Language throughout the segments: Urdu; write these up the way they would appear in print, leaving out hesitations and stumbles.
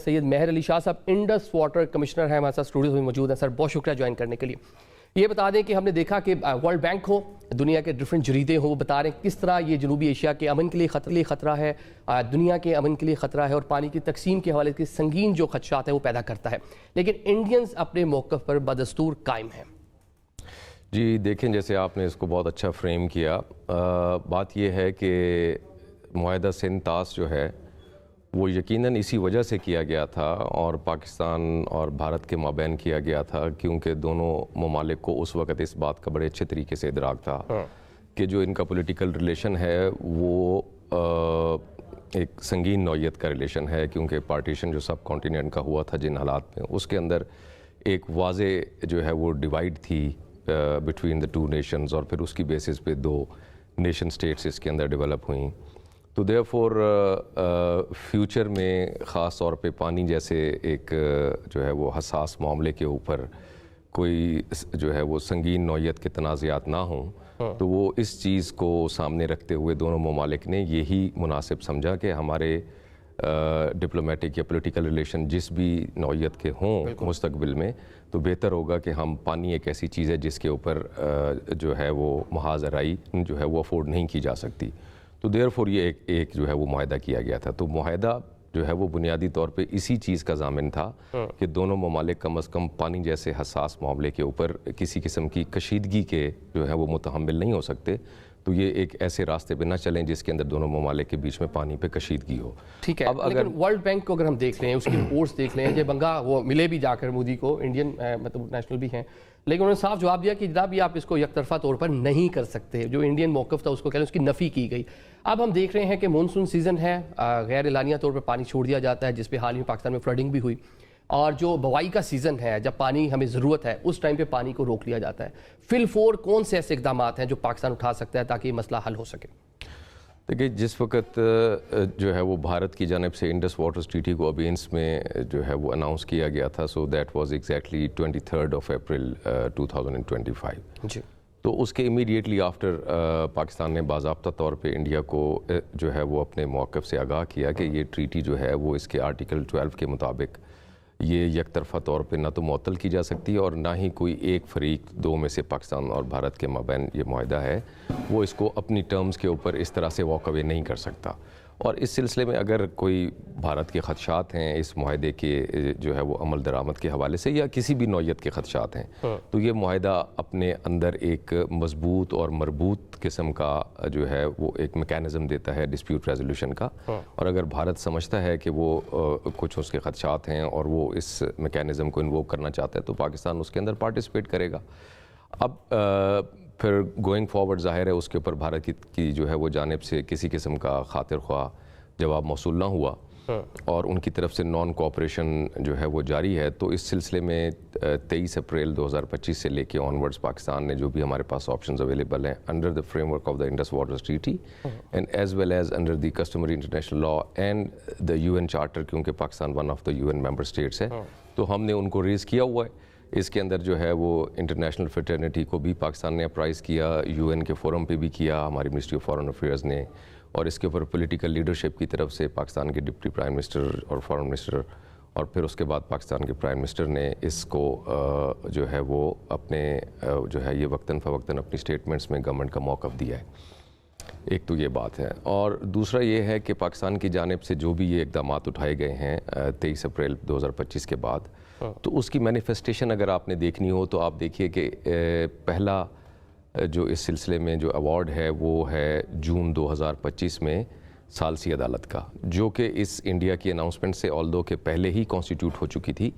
سید مہر علی شاہ صاحب انڈس واٹر کمشنر ہیں، ہمارے ساتھ اسٹوڈیو میں موجود ہیں. سر بہت شکریہ جوائن کرنے کے لیے. یہ بتا دیں کہ ہم نے دیکھا کہ ورلڈ بینک ہو، دنیا کے ڈفرینٹ جریدے ہوں، وہ بتا رہے ہیں کس طرح یہ جنوبی ایشیا کے امن کے لیے خطرہ ہے، دنیا کے امن کے لیے خطرہ ہے، اور پانی کی تقسیم کے حوالے سے سنگین جو خدشات ہیں وہ پیدا کرتا ہے. لیکن انڈینز اپنے موقف پر بدستور قائم ہیں. جی دیکھیں، جیسے آپ نے اس کو بہت اچھا فریم کیا. بات یہ ہے کہ معاہدہ سندھ طاس جو ہے وہ یقیناً اسی وجہ سے کیا گیا تھا، اور پاکستان اور بھارت کے مابین کیا گیا تھا، کیونکہ دونوں ممالک کو اس وقت اس بات کا بڑے اچھے طریقے سے ادراک تھا کہ جو ان کا پولیٹیکل ریلیشن ہے وہ ایک سنگین نوعیت کا ریلیشن ہے، کیونکہ پارٹیشن جو سب کانٹیننٹ کا ہوا تھا جن حالات میں، اس کے اندر ایک واضح جو ہے وہ ڈیوائیڈ تھی بٹوین دا ٹو نیشنز، اور پھر اس کی بیسس پہ دو نیشن سٹیٹس اس کے اندر ڈیولپ ہوئیں. تو دیئر فور فیوچر میں خاص طور پہ پانی جیسے ایک جو ہے وہ حساس معاملے کے اوپر کوئی جو ہے وہ سنگین نوعیت کے تنازعات نہ ہوں، تو وہ اس چیز کو سامنے رکھتے ہوئے دونوں ممالک نے یہی مناسب سمجھا کہ ہمارے ڈپلومیٹک یا پولیٹیکل ریلیشن جس بھی نوعیت کے ہوں مستقبل میں، تو بہتر ہوگا کہ ہم پانی ایک ایسی چیز ہے جس کے اوپر جو ہے وہ محاذ آرائی جو ہے وہ افورڈ نہیں کی جا سکتی. تو دیر فور یہ ایک جو ہے وہ معاہدہ کیا گیا تھا. تو معاہدہ جو ہے وہ بنیادی طور پہ اسی چیز کا ضامن تھا کہ دونوں ممالک کم از کم پانی جیسے حساس معاملے کے اوپر کسی قسم کی کشیدگی کے جو ہے وہ متحمل نہیں ہو سکتے. تو یہ ایک ایسے راستے پہ نہ چلیں جس کے اندر دونوں ممالک کے بیچ میں پانی پہ کشیدگی ہو. ٹھیک ہے، لیکن ورلڈ بینک کو اگر ہم دیکھ لیں، اس کی رپورٹس دیکھ لیں، یہ بنگا وہ ملے بھی جا کر مودی کو، انڈین مطلب نیشنل بھی ہیں، لیکن انہوں نے صاف جواب دیا کہ جناب یہ آپ اس کو یک طرفہ طور پر نہیں کر سکتے. جو انڈین موقف تھا اس کو کہہ لیں اس کی نفی کی گئی. اب ہم دیکھ رہے ہیں کہ مونسون سیزن ہے، غیر اعلانیہ طور پر پانی چھوڑ دیا جاتا ہے، جس پہ حال ہی میں پاکستان میں فلڈنگ بھی ہوئی، اور جو بوائی کا سیزن ہے جب پانی ہمیں ضرورت ہے اس ٹائم پہ پانی کو روک لیا جاتا ہے. فی الفور کون سے ایسے اقدامات ہیں جو پاکستان اٹھا سکتا ہے تاکہ یہ مسئلہ حل ہو سکے؟ دیکھیے، جس وقت جو ہے وہ بھارت کی جانب سے انڈس واٹرز ٹریٹی کو ابینس میں جو ہے وہ اناؤنس کیا گیا تھا، so that was exactly 23 April 2025. جی. تو اس کے امیڈیٹلی آفٹر پاکستان نے باضابطہ طور پہ انڈیا کو جو ہے وہ اپنے موقف سے آگاہ کیا کہ یہ ٹریٹی جو ہے وہ اس کے آرٹیکل 12 کے مطابق یہ یک طرفہ طور پہ نہ تو معطل کی جا سکتی ہے، اور نہ ہی کوئی ایک فریق، دو میں سے پاکستان اور بھارت کے مابین یہ معاہدہ ہے، وہ اس کو اپنی ٹرمز کے اوپر اس طرح سے واک اوے نہیں کر سکتا. اور اس سلسلے میں اگر کوئی بھارت کے خدشات ہیں اس معاہدے کے جو ہے وہ عمل درآمد کے حوالے سے، یا کسی بھی نوعیت کے خدشات ہیں، تو یہ معاہدہ اپنے اندر ایک مضبوط اور مربوط قسم کا جو ہے وہ ایک میکینزم دیتا ہے ڈسپیوٹ ریزولوشن کا. اور اگر بھارت سمجھتا ہے کہ وہ کچھ اس کے خدشات ہیں اور وہ اس میکینزم کو انووک کرنا چاہتا ہے، تو پاکستان اس کے اندر پارٹیسپیٹ کرے گا. اب پھر گوئنگ فارورڈ ظاہر ہے اس کے اوپر بھارت کی جو ہے وہ جانب سے کسی قسم کا خاطر خواہ جواب موصول نہ ہوا، اور ان کی طرف سے نان کوآپریشن جو ہے وہ جاری ہے. تو اس سلسلے میں 23 اپریل 2025 سے لے کے آنورڈز پاکستان نے جو بھی ہمارے پاس آپشنز اویلیبل ہیں under the framework of the Indus waters treaty and as well as under the customary international law and the UN charter, کیونکہ Pakistan one of the UN member states ہے، تو ہم نے ان کو ریز کیا ہوا ہے. اس کے اندر جو ہے وہ انٹرنیشنل فریٹرنیٹی کو بھی پاکستان نے اپرائز کیا، UN کے فورم پہ بھی کیا ہماری منسٹری آف فارن افیئرز نے، اور اس کے اوپر پولیٹیکل لیڈرشپ کی طرف سے پاکستان کے ڈپٹی پرائم منسٹر اور فارن منسٹر، اور پھر اس کے بعد پاکستان کے پرائم منسٹر نے اس کو جو ہے وہ اپنے جو ہے یہ وقتاً فوقتاً اپنی اسٹیٹمنٹس میں گورنمنٹ کا موقف دیا ہے. ایک تو یہ بات ہے، اور دوسرا یہ ہے کہ پاکستان کی جانب سے جو بھی یہ اقدامات اٹھائے گئے ہیں 23 اپریل 2025 کے بعد، تو اس کی مینیفیسٹیشن اگر آپ نے دیکھنی ہو تو آپ دیکھیے کہ پہلا جو اس سلسلے میں جو ایوارڈ ہے وہ ہے جون 2025 میں ثالثی عدالت کا، جو کہ اس انڈیا کی اناؤنسمنٹ سے آلدو کہ پہلے ہی کانسٹیٹیوٹ ہو چکی تھی،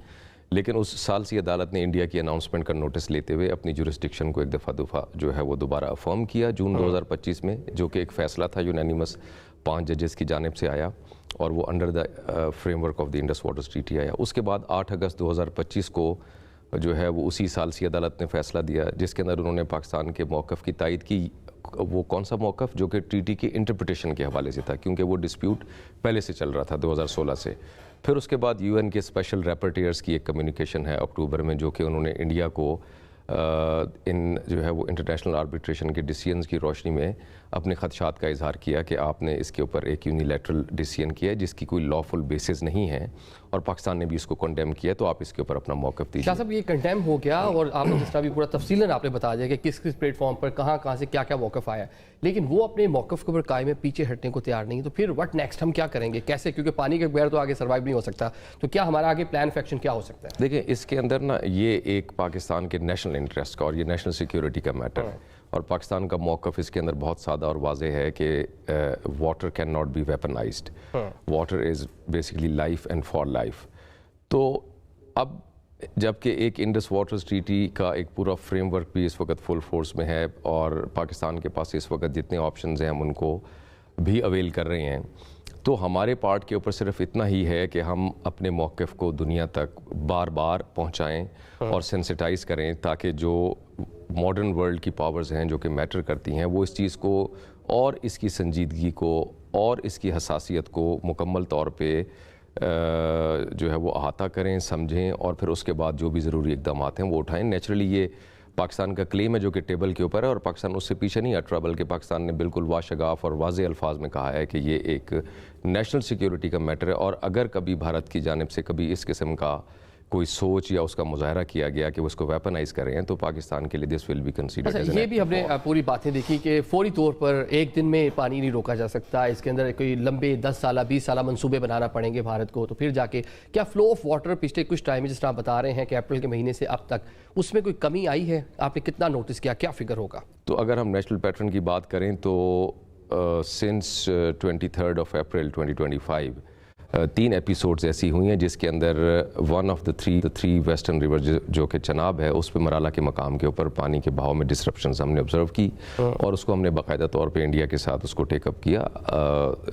لیکن اس ثالثی عدالت نے انڈیا کی اناؤنسمنٹ کا نوٹس لیتے ہوئے اپنی جورسڈکشن کو ایک دفعہ جو ہے وہ دوبارہ افرم کیا جون 2025 میں، جو کہ ایک فیصلہ تھا یونینیمس 5 ججز کی جانب سے آیا، اور وہ under the framework of the Indus waters treaty آیا. اس کے بعد 8 اگست 2025 کو جو ہے وہ اسی ثالثی عدالت نے فیصلہ دیا، جس کے اندر انہوں نے پاکستان کے موقف کی تائید کی. وہ کون سا موقف؟ جو کہ ٹریٹی کی انٹرپریٹیشن کے حوالے سے تھا، کیونکہ وہ ڈسپیوٹ پہلے سے چل رہا تھا 2016 سے. پھر اس کے بعد UN کے اسپیشل ریپرٹیئرز کی ایک کمیونیکیشن ہے اکتوبر میں، جو کہ انہوں نے انڈیا کو ان جو ہے وہ انٹرنیشنل آربیٹریشن کے ڈیسیژنز کی روشنی میں اپنے خدشات کا اظہار کیا کہ آپ نے اس کے اوپر ایک یونیلیٹرل ڈیسیژن کیا ہے جس کی کوئی لافل بیسز نہیں ہے، اور پاکستان نے بھی اس کو کنڈیم کیا، تو آپ اس کے اوپر اپنا موقف دیجیے۔ شاہ صاحب یہ کنڈیم ہو گیا اور آپ نے جس طرح بھی پورا تفصیلاً آپ نے بتا دیا کہ کس کس پلیٹ فارم پر کہاں سے کیا موقف آیا، لیکن وہ اپنے موقف کے اوپر قائم ہے، پیچھے ہٹنے کو تیار نہیں، تو پھر وٹ نیکسٹ، ہم کیا کریں گے کیسے؟ کیونکہ پانی کے بغیر تو آگے سروائیو نہیں ہو سکتا، تو کیا ہمارا آگے پلان آف ایکشن کیا ہو سکتا ہے؟ دیکھیں اس کے اندر نا یہ ایک پاکستان کے نیشنل انٹرسٹ کا اور یہ نیشنل سیکیورٹی کا میٹر ہے، اور پاکستان کا موقف اس کے اندر بہت سادہ اور واضح ہے کہ water can not be weaponized, water is basically life and for life. تو اب جبکہ ایک انڈس واٹرز ٹریٹی کا ایک پورا فریم ورک بھی اس وقت فل فورس میں ہے، اور پاکستان کے پاس اس وقت جتنے آپشنز ہیں ہم ان کو بھی اویل کر رہے ہیں، تو ہمارے پارٹ کے اوپر صرف اتنا ہی ہے کہ ہم اپنے موقف کو دنیا تک بار بار پہنچائیں اور سینسٹائز کریں، تاکہ جو ماڈرن ورلڈ کی پاورز ہیں جو کہ میٹر کرتی ہیں وہ اس چیز کو اور اس کی سنجیدگی کو اور اس کی حساسیت کو مکمل طور پہ جو ہے وہ احاطہ کریں، سمجھیں، اور پھر اس کے بعد جو بھی ضروری اقدامات ہیں وہ اٹھائیں۔ نیچرلی یہ پاکستان کا کلیم ہے جو کہ ٹیبل کے اوپر ہے، اور پاکستان اس سے پیچھے نہیں ہٹ رہا، بلکہ پاکستان نے بالکل واشگاف اور واضح الفاظ میں کہا ہے کہ یہ ایک نیشنل سیکیورٹی کا میٹر ہے، اور اگر کبھی بھارت کی جانب سے کبھی اس قسم کا کوئی سوچ یا اس کا مظاہرہ کیا گیا کہ وہ اس کو ویپنائز کر رہے ہیں، تو پاکستان کے لیے this will be considered as an یہ بھی ہم نے پوری باتیں دیکھی کہ فوری طور پر ایک دن میں پانی نہیں روکا جا سکتا، اس کے اندر کوئی لمبے 10 سالہ 20 سالہ منصوبے بنانا پڑیں گے بھارت کو، تو پھر جا کے کیا فلو آف واٹر پچھلے کچھ ٹائم میں جس طرح آپ بتا رہے ہیں کہ اپریل کے مہینے سے اب تک اس میں کوئی کمی آئی ہے؟ آپ نے کتنا نوٹس کیا، کیا فگر ہوگا؟ تو اگر ہم نیشنل پیٹرن کی بات کریں تو سنس 23 اپریل 2025 3 ایپیسوڈز ایسی ہوئی ہیں جس کے اندر one of the three western river جو کہ چناب ہے، اس پہ مرالہ کے مقام کے اوپر پانی کے بہاؤ میں ڈسرپشنز ہم نے آبزرو کی، اور اس کو ہم نے باقاعدہ طور پہ انڈیا کے ساتھ اس کو ٹیک اپ کیا،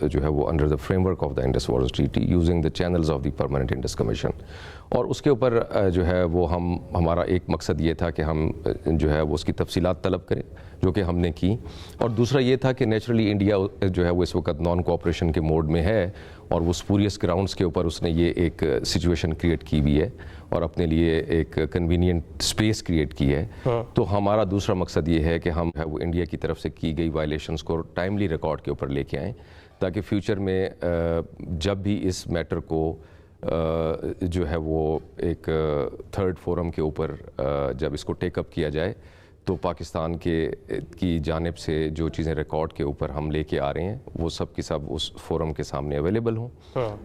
جو ہے وہ under the framework of the Indus waters treaty using the channels of the permanent Indus commission, اور اس کے اوپر جو ہے وہ ہمارا ایک مقصد یہ تھا کہ ہم جو ہے وہ اس کی تفصیلات طلب کریں، جو کہ ہم نے کی، اور دوسرا یہ تھا کہ نیچرلی انڈیا جو ہے وہ اس وقت نان کوآپریشن کے موڈ میں ہے، اور وہ سپوریس گراؤنڈز کے اوپر اس نے یہ ایک سچویشن کریٹ کی ہوئی ہے اور اپنے لیے ایک کنوینینٹ اسپیس کریٹ کی ہے۔ تو ہمارا دوسرا مقصد یہ ہے کہ ہم وہ انڈیا کی طرف سے کی گئی وائلیشنز کو ٹائملی ریکارڈ کے اوپر لے کے آئیں، تاکہ فیوچر میں جب بھی اس میٹر کو جو ہے وہ ایک تھرڈ فورم کے اوپر جب اس کو ٹیک اپ کیا جائے تو پاکستان کی جانب سے جو چیزیں ریکارڈ کے اوپر ہم لے کے آ رہے ہیں وہ سب کی سب اس فورم کے سامنے اویلیبل ہوں،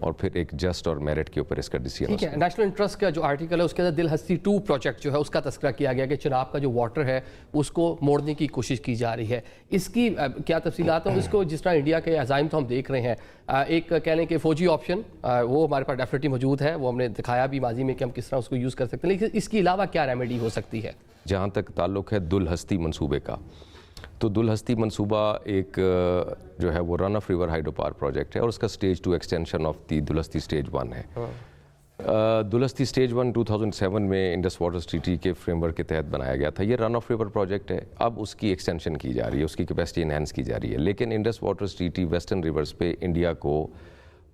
اور پھر ایک جسٹ اور میرٹ کے اوپر اس کا ڈیسیژن۔ ٹھیک ہے، نیشنل انٹرسٹ کا جو آرٹیکل ہے اس کے اندر دل ہستی 2 پروجیکٹ جو ہے اس کا تذکرہ کیا گیا کہ چناب کا جو واٹر ہے اس کو موڑنے کی کوشش کی جا رہی ہے، اس کی کیا تفصیلات ہیں؟ اس کو جس طرح انڈیا کے عزائم تو ہم دیکھ رہے ہیں، ایک کہہ لیں کہ فوجی آپشن وہ ہمارے پاس ڈیفینیٹلی موجود ہے، وہ ہم نے دکھایا بھی ماضی میں کہ ہم کس طرح اس کو یوز کر سکتے ہیں، لیکن اس کے علاوہ کیا ریمیڈی ہو سکتی ہے؟ جہاں تک تعلق ہے دل ہستی منصوبے کا، تو دل ہستی منصوبہ ایک جو ہے وہ run of river hydro power project ہے، اور اس کا سٹیج 2 ایکسٹینشن آف دی دل ہستی سٹیج 1 ہے۔ دل ہستی سٹیج 1 2007 میں انڈس واٹرز ٹریٹی کے فریم ورک کے تحت بنایا گیا تھا، یہ رن آف ریور پروجیکٹ ہے، اب اس کی ایکسٹینشن کی جا رہی ہے، اس کی کیپیسٹی انہینس کی جا رہی ہے، لیکن Indus waters treaty western rivers پہ انڈیا کو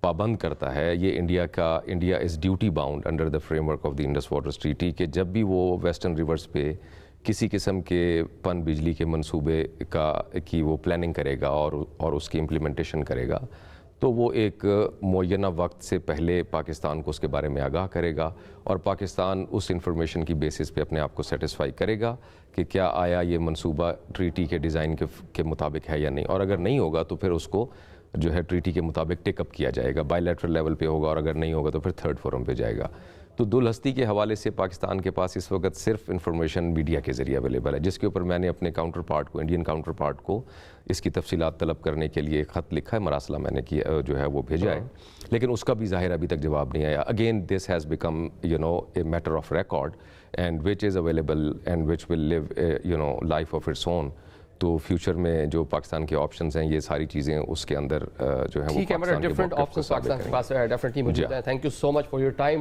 پابند کرتا ہے، یہ India is duty bound under the framework of the Indus waters treaty کہ جب بھی وہ ویسٹرن ریورز پہ کسی قسم کے پن بجلی کے منصوبے کی وہ پلاننگ کرے گا اور اس کی امپلیمنٹیشن کرے گا، تو وہ ایک معینہ وقت سے پہلے پاکستان کو اس کے بارے میں آگاہ کرے گا، اور پاکستان اس انفارمیشن کی بیسس پہ اپنے آپ کو سیٹسفائی کرے گا کہ کیا آیا یہ منصوبہ ٹریٹی کے ڈیزائن کے مطابق ہے یا نہیں، اور اگر نہیں ہوگا تو پھر اس کو جو ہے ٹریٹی کے مطابق ٹیک اپ کیا جائے گا، بائی لیٹرل لیول پہ ہوگا، اور اگر نہیں ہوگا تو پھر تھرڈ فورم پہ جائے گا۔ تو دل ہستی کے حوالے سے پاکستان کے پاس اس وقت صرف انفارمیشن میڈیا کے ذریعے اویلیبل ہے، جس کے اوپر میں نے اپنے کاؤنٹر پارٹ کو انڈین کاؤنٹر پارٹ کو اس کی تفصیلات طلب کرنے کے لیے ایک خط لکھا ہے، مراسلہ میں نے کیا جو ہے وہ بھیجا ہے، لیکن اس کا بھی ظاہر ابھی تک جواب نہیں آیا۔ Again this has become a matter of record and which is available and which will live life of its own. تو فیوچر میں جو پاکستان کے آپشنز ہیں یہ ساری چیزیں اس کے اندر جو ہے وہ ٹھیک ہے، ڈفرنٹ آپشنز پاکستان کے پاس ڈیفینیٹلی موجود ہیں۔ Thank you so much for your time.